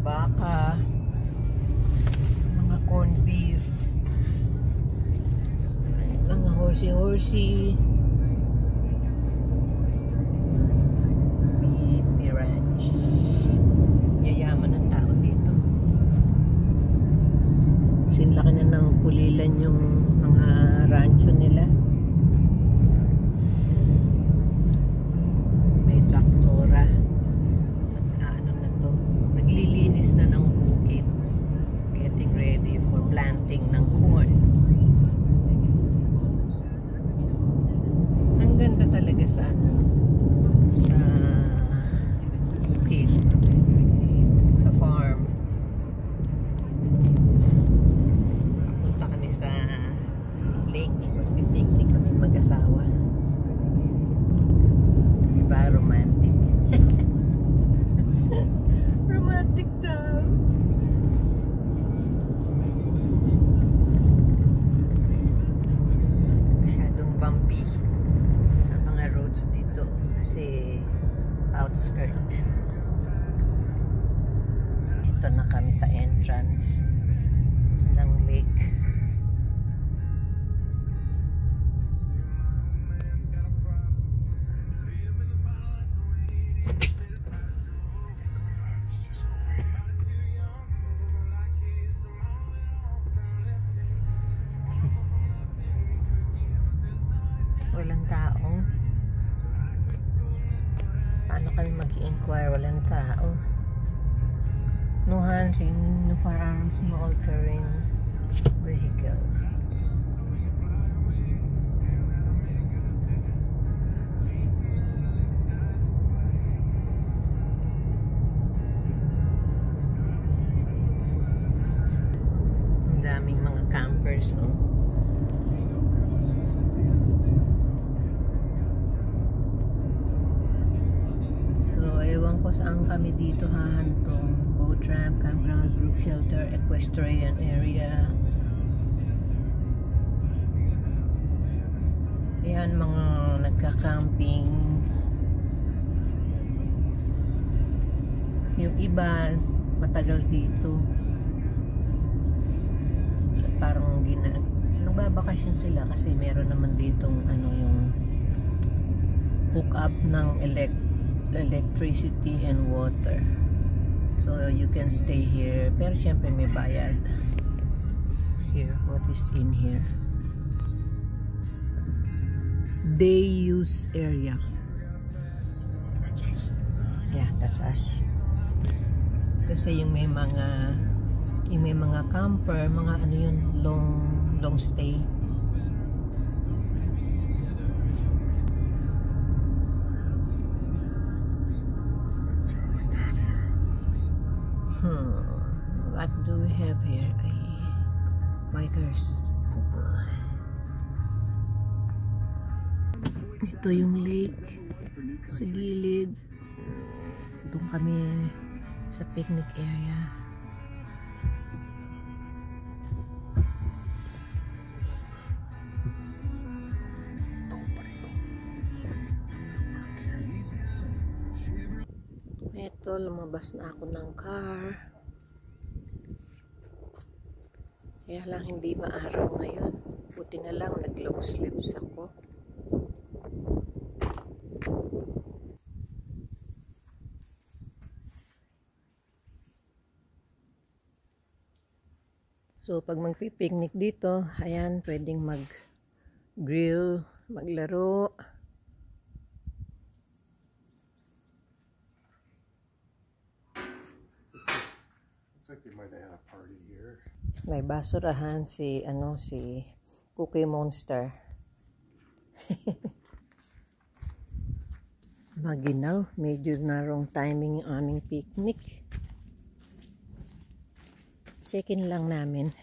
baka, mga corned beef, mga horsey-horsey, beef ranch. Yayaman ng tao dito. Sinlaki na ng pulilan yung mga rancho nila. May traktora. Ano na to? Naglilinis na ng bukid. Getting ready for planting ng corn. Ang ganda talaga sa bukid, sa farm. Punta kami sa lake, mag-picnic kami mag-asawa. Diba romantic? Romantic daw. Masyadong bumpy ang mga roads dito kasi outskirt. Ito na kami sa entrance ng lake. Walang tao. Paano kami mag-inquire? Walang tao. No hunting, no firearms, no all-terrain vehicles. Ang daming mga campers, oh. Ewan ko saan kami dito hahantong. Boat ramp, campground, group shelter, equestrian area. Yan mga nagka-camping. Yung iba matagal dito. Parang nagbabakasyon sila kasi meron naman ditong yung hook up ng electricity and water, so you can stay here, pero syempre may bayad. Here, what is in here? Day use area. Yeah, that's us. Kasi yung may mga camper, mga long stay. What do we have here? Bikers. Ito yung lake sa gilid. Doon kami sa picnic area. Ito, lumabas na ako ng car. Kaya lang hindi maaraw ngayon. Buti na lang nag-long sleeves ako. So pag magpi-picnic dito, ayan, pwedeng mag-grill, maglaro. May basurahan si Cookie Monster. Maginaw, medyo na wrong timing yung aming picnic. Check-in lang namin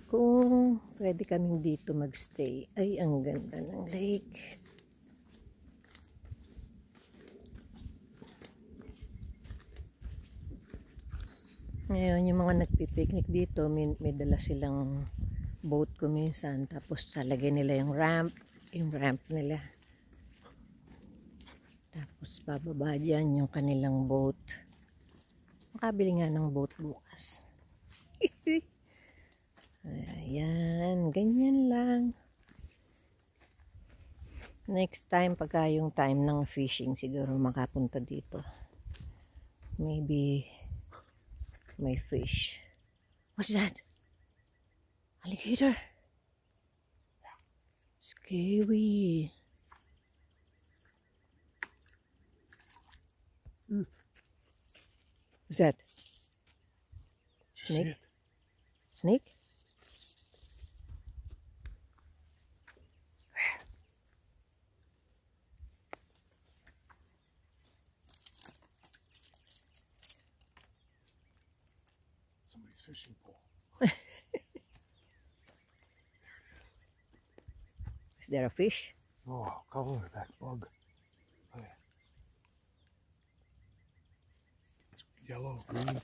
kung pwede kaming dito magstay. Ay, ang ganda ng lake. Ngayon, yung mga nagpipiknik dito, may dala silang boat kuminsan. Tapos salagay nila yung ramp nila. Tapos bababa dyan yung kanilang boat. makabili nga ng boat bukas. Ayan, ganyan lang. Next time, pagka yung time ng fishing, siguro makapunta dito. Maybe may fish. What's that? Alligator? Scary. What's that? Snake? Snake? Somebody's fishing pole. Is there a fish? Oh, cover that bug. Oh, yeah. It's yellow, green.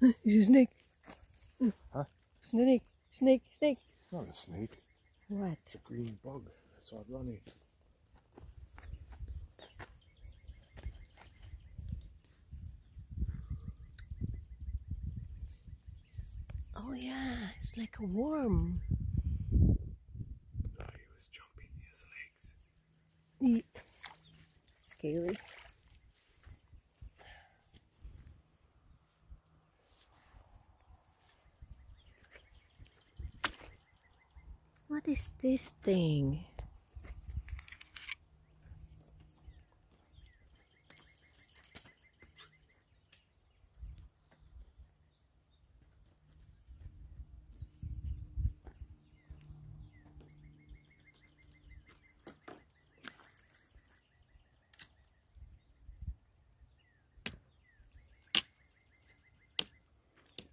There. It's a snake. Huh? Snake. Snake. Snake. Not a snake. What? It's a green bug. I saw it running. Oh yeah, it's like a worm. Oh, he was jumping his legs. Scary. What is this thing?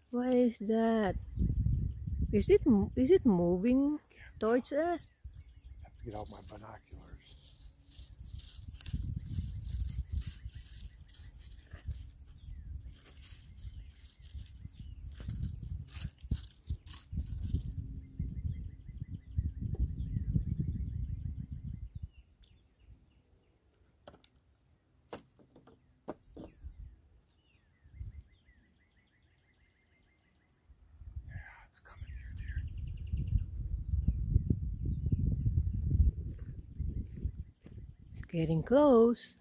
What is that? Is it moving towards us? I have to get out my binoculars. Yeah, it's coming here, dear. It's getting close.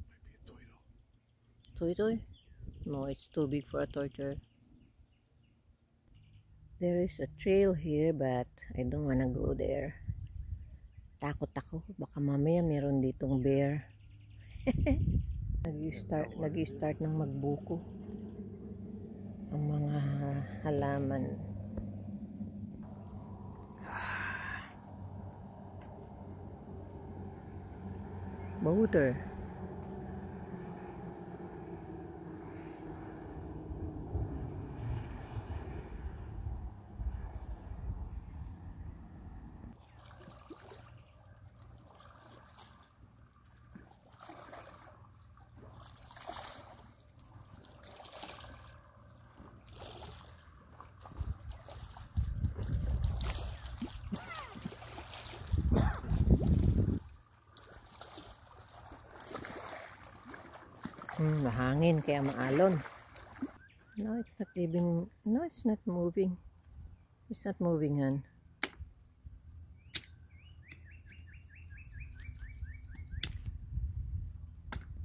Might be a turtle. Toy toy? No, it's too big for a torture. There is a trail here but I don't wanna go there. Takot ako. Baka mamaya meron ditong bear. Nag-start ng magbuko ang mga halaman. Boater. Mahangin kaya maalon. No, it's not moving. It's not moving, Han.